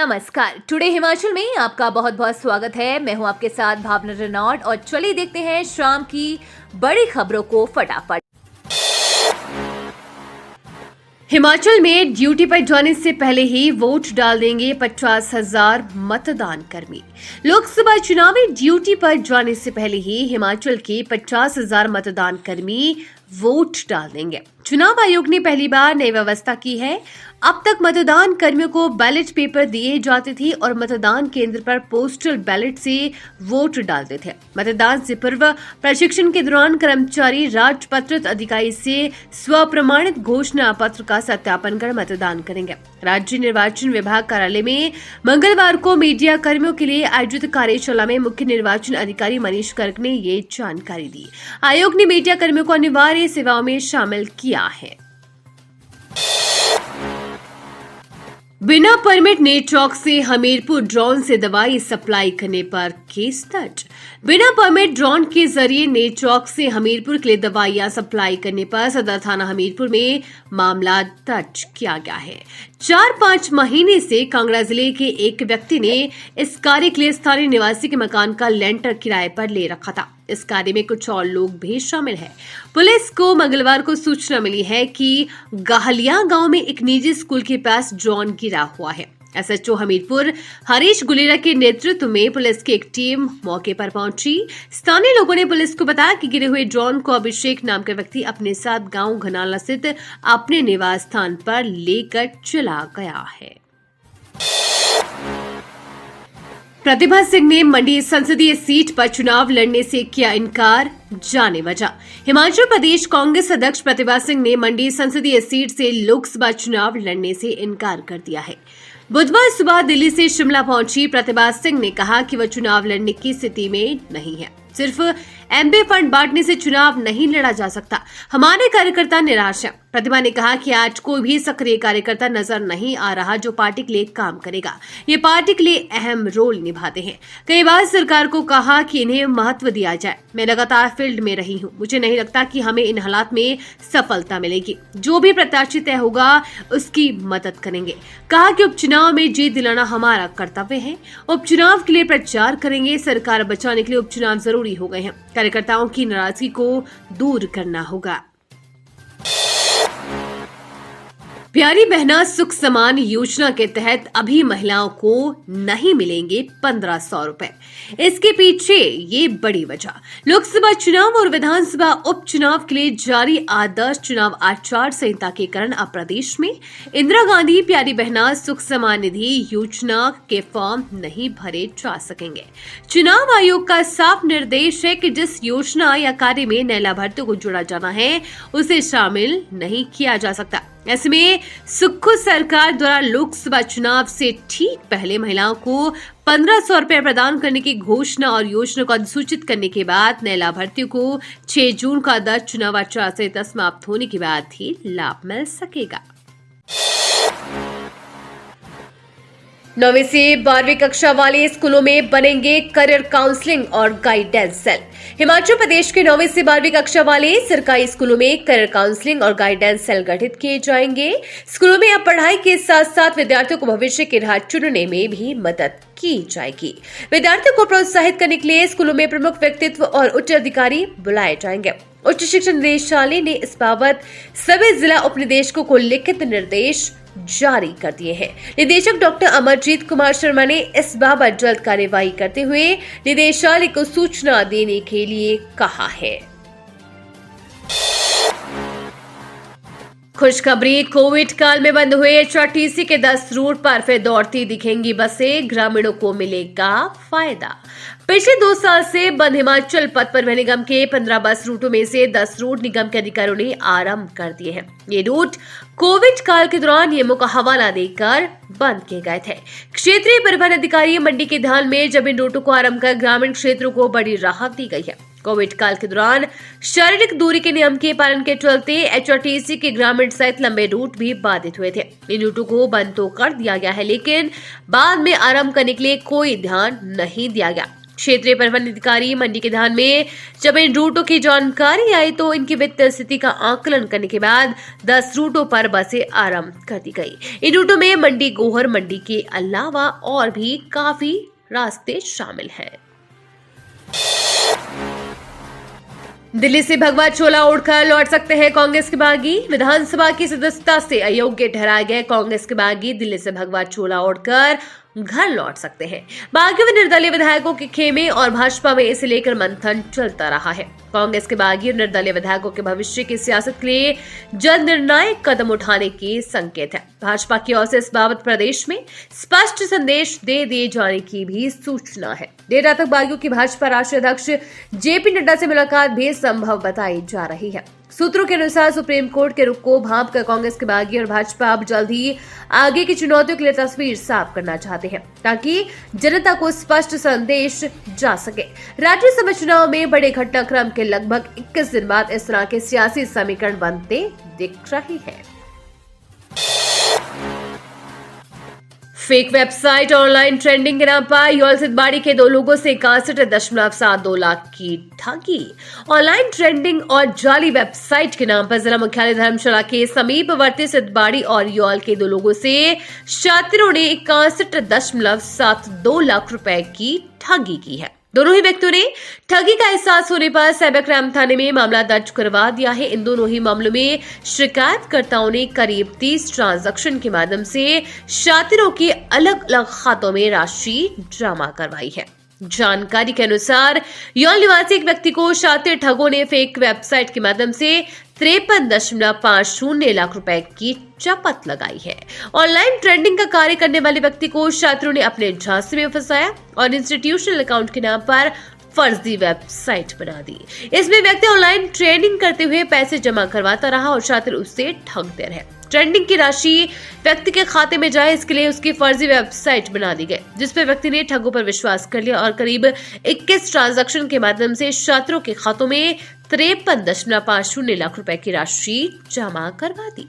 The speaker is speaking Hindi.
नमस्कार। टुडे हिमाचल में आपका बहुत बहुत स्वागत है। मैं हूं आपके साथ भावना रेनॉल्ड और चलिए देखते हैं शाम की बड़ी खबरों को फटाफट। हिमाचल में ड्यूटी पर जाने से पहले ही वोट डाल देंगे 50,000 मतदान कर्मी। लोकसभा चुनाव में ड्यूटी पर जाने से पहले ही हिमाचल के 50,000 मतदान कर्मी वोट डाल देंगे। चुनाव आयोग ने पहली बार नई व्यवस्था की है। अब तक मतदान कर्मियों को बैलेट पेपर दिए जाते थे और मतदान केंद्र पर पोस्टल बैलेट से वोट डालते थे। मतदान से पूर्व प्रशिक्षण के दौरान कर्मचारी राजपत्रित अधिकारी से स्वप्रमाणित घोषणा पत्र का सत्यापन कर मतदान करेंगे। राज्य निर्वाचन विभाग कार्यालय में मंगलवार को मीडिया कर्मियों के लिए आयोजित कार्यशाला में मुख्य निर्वाचन अधिकारी मनीष गर्ग ने ये जानकारी दी। आयोग ने मीडिया कर्मियों को अनिवार्य सेवाओं में शामिल किया है। बिना परमिट नेटवर्क से हमीरपुर ड्रोन से दवाई सप्लाई करने पर केस दर्ज। बिना परमिट ड्रोन के जरिए नेटवर्क से हमीरपुर के लिए दवाइयां सप्लाई करने पर सदर थाना हमीरपुर में मामला दर्ज किया गया है। 4-5 महीने से कांगड़ा जिले के एक व्यक्ति ने इस कार्य के लिए स्थानीय निवासी के मकान का लेंटर किराए पर ले रखा था। इस कार्य में कुछ और लोग भी शामिल हैं। पुलिस को मंगलवार को सूचना मिली है कि गाहलिया गांव में एक निजी स्कूल के पास ड्रोन गिरा हुआ है। एसएचओ हमीरपुर हरीश गुलेरा के नेतृत्व में पुलिस की एक टीम मौके पर पहुंची। स्थानीय लोगों ने पुलिस को बताया कि गिरे हुए ड्रोन को अभिषेक नाम का व्यक्ति अपने साथ गांव घनाला स्थित अपने निवास स्थान पर लेकर चला गया है। प्रतिभा सिंह ने मंडी संसदीय सीट पर चुनाव लड़ने से किया इनकार, जाने वजह। हिमाचल प्रदेश कांग्रेस अध्यक्ष प्रतिभा सिंह ने मंडी संसदीय सीट से लोकसभा चुनाव लड़ने से इनकार कर दिया है। बुधवार सुबह दिल्ली से शिमला पहुंची प्रतिभा सिंह ने कहा कि वह चुनाव लड़ने की स्थिति में नहीं है। सिर्फ एमपी फंड बांटने से चुनाव नहीं लड़ा जा सकता। हमारे कार्यकर्ता निराश हैं। प्रतिभा ने कहा कि आज कोई भी सक्रिय कार्यकर्ता नजर नहीं आ रहा जो पार्टी के लिए काम करेगा। ये पार्टी के लिए अहम रोल निभाते हैं। कई बार सरकार को कहा कि इन्हें महत्व दिया जाए। मैं लगातार फील्ड में रही हूँ। मुझे नहीं लगता कि हमें इन हालात में सफलता मिलेगी। जो भी प्रत्याशी तय होगा उसकी मदद करेंगे। कहा कि उपचुनाव में जीत दिलाना हमारा कर्तव्य है। उपचुनाव के लिए प्रचार करेंगे। सरकार बचाने के लिए उपचुनाव जरूरी हो गए हैं। कार्यकर्ताओं की नाराजगी को दूर करना होगा। प्यारी बहना सुख समान योजना के तहत अभी महिलाओं को नहीं मिलेंगे 1,500 रुपए। इसके पीछे ये बड़ी वजह। लोकसभा चुनाव और विधानसभा उपचुनाव के लिए जारी आदर्श चुनाव आचार संहिता के कारण अब प्रदेश में इंदिरा गांधी प्यारी बहना सुख समान निधि योजना के फॉर्म नहीं भरे जा सकेंगे। चुनाव आयोग का साफ निर्देश है कि जिस योजना या कार्य में नए लाभार्थियों को जोड़ा जाना है उसे शामिल नहीं किया जा सकता। ऐसे में सुक्खू सरकार द्वारा लोकसभा चुनाव से ठीक पहले महिलाओं को 1,500 रुपए प्रदान करने की घोषणा और योजना को अधिसूचित करने के बाद नए लाभार्थियों को 6 जून का आदर्श चुनाव आचार संहिता समाप्त होने के बाद ही लाभ मिल सकेगा। 9वीं से 12वीं कक्षा वाले स्कूलों में बनेंगे करियर काउंसलिंग और गाइडेंस सेल। हिमाचल प्रदेश के 9वीं से 12वीं कक्षा वाले सरकारी स्कूलों में करियर काउंसलिंग और गाइडेंस सेल गठित किए जाएंगे। स्कूलों में अब पढ़ाई के साथ साथ विद्यार्थियों को भविष्य की राह चुनने में भी मदद की जाएगी। विद्यार्थियों को प्रोत्साहित करने के लिए स्कूलों में प्रमुख व्यक्तित्व और उच्च अधिकारी बुलाए जाएंगे। उच्च शिक्षा निदेशालय ने इस बाबत सभी जिला उपनिदेशकों को लिखित निर्देश जारी कर दिए हैं। निदेशक डॉक्टर अमरजीत कुमार शर्मा ने इस बाबत जल्द कार्यवाही करते हुए निदेशालय को सूचना देने के लिए कहा है। खुशखबरी, कोविड काल में बंद हुए एचआरटीसी के 10 रूट पर फिर दौड़ती दिखेंगी बसें, ग्रामीणों को मिलेगा फायदा। पिछले 2 साल से बंद हिमाचल पथ परिवहन निगम के 15 बस रूटों में से 10 रूट निगम के अधिकारियों ने आरंभ कर दिए हैं। ये रूट कोविड काल के दौरान नियमों का हवाला देकर बंद किए गए थे। क्षेत्रीय परिवहन अधिकारी मंडी के ध्यान में जब इन रूटों को आरंभ कर ग्रामीण क्षेत्रों को बड़ी राहत दी गई है। कोविड काल के दौरान शारीरिक दूरी के नियम के पालन के चलते एचआरटीसी के ग्रामीण सहित लंबे रूट भी बाधित हुए थे। इन रूटों को बंद तो कर दिया गया है, लेकिन बाद में आरंभ करने के लिए कोई ध्यान नहीं दिया गया। क्षेत्रीय परिवहन अधिकारी मंडी के ध्यान में जब इन रूटों की जानकारी आई तो इनकी वित्तीय स्थिति का आकलन करने के बाद 10 रूटों पर बसें आरंभ कर दी गई। इन रूटों में मंडी गोहर मंडी के अलावा और भी काफी रास्ते शामिल हैं। दिल्ली से भगवा चोला ओढ़कर लौट सकते हैं कांग्रेस के बागी। विधानसभा की सदस्यता से अयोग्य ठहराए गए कांग्रेस के बागी दिल्ली से भगवा चोला ओढ़कर घर लौट सकते हैं। बागी व निर्दलीय विधायकों के खेमे और भाजपा में इसे लेकर मंथन चलता रहा है। कांग्रेस के बागी और निर्दलीय विधायकों के भविष्य की सियासत के लिए जल्द निर्णायक कदम उठाने के संकेत है। भाजपा की ओर से इस बाबत प्रदेश में स्पष्ट संदेश दे दिए जाने की भी सूचना है। देर रात तक बागियों की भाजपा राष्ट्रीय अध्यक्ष जेपी नड्डा से मुलाकात भी संभव बताई जा रही है। सूत्रों के अनुसार सुप्रीम कोर्ट के रुख को भांपकर कांग्रेस के बागी और भाजपा अब जल्द ही आगे की चुनौतियों के लिए तस्वीर साफ करना चाहते हैं ताकि जनता को स्पष्ट संदेश जा सके। राज्यसभा चुनाव में बड़े घटनाक्रम के लगभग 21 दिन बाद इस तरह के सियासी समीकरण बनते दिख रहे हैं। फेक वेबसाइट ऑनलाइन ट्रेंडिंग के नाम पर यौल सिद्धबाड़ी के 2 लोगों से 61.72 लाख की ठगी। ऑनलाइन ट्रेंडिंग और जाली वेबसाइट के नाम पर जिला मुख्यालय धर्मशाला के समीपवर्ती सिद्धबाड़ी और यौल के 2 लोगों से छात्रों ने 61.72 लाख रुपए की ठगी की है। दोनों ही व्यक्तियों ने ठगी का एहसास होने पर साइबर क्राइम थाने में मामला दर्ज करवा दिया है। इन दोनों ही मामलों में शिकायतकर्ताओं ने करीब 30 ट्रांजैक्शन के माध्यम से छात्रों के अलग अलग खातों में राशि जमा करवाई है। जानकारी के अनुसार यौल निवासी एक व्यक्ति को छात्र ठगों ने फेक वेबसाइट के माध्यम से 53.50 लाख रुपए की चपत लगाई है। ऑनलाइन ट्रेंडिंग का कार्य करने वाले व्यक्ति को छात्रों ने अपने झांसे में फंसाया और इंस्टीट्यूशनल अकाउंट के नाम पर फर्जी वेबसाइट बना दी। इसमें व्यक्ति ऑनलाइन ट्रेनिंग करते हुए पैसे जमा करवाता रहा और छात्र उससे ठगते रहे। ट्रेंडिंग की राशि व्यक्ति के खाते में जाए इसके लिए उसकी फर्जी वेबसाइट बना दी गई, जिसपे व्यक्ति ने ठगों पर विश्वास कर लिया और करीब 21 ट्रांजैक्शन के माध्यम से छात्रों के खातों में 53.50 लाख रुपए की राशि जमा करवा दी।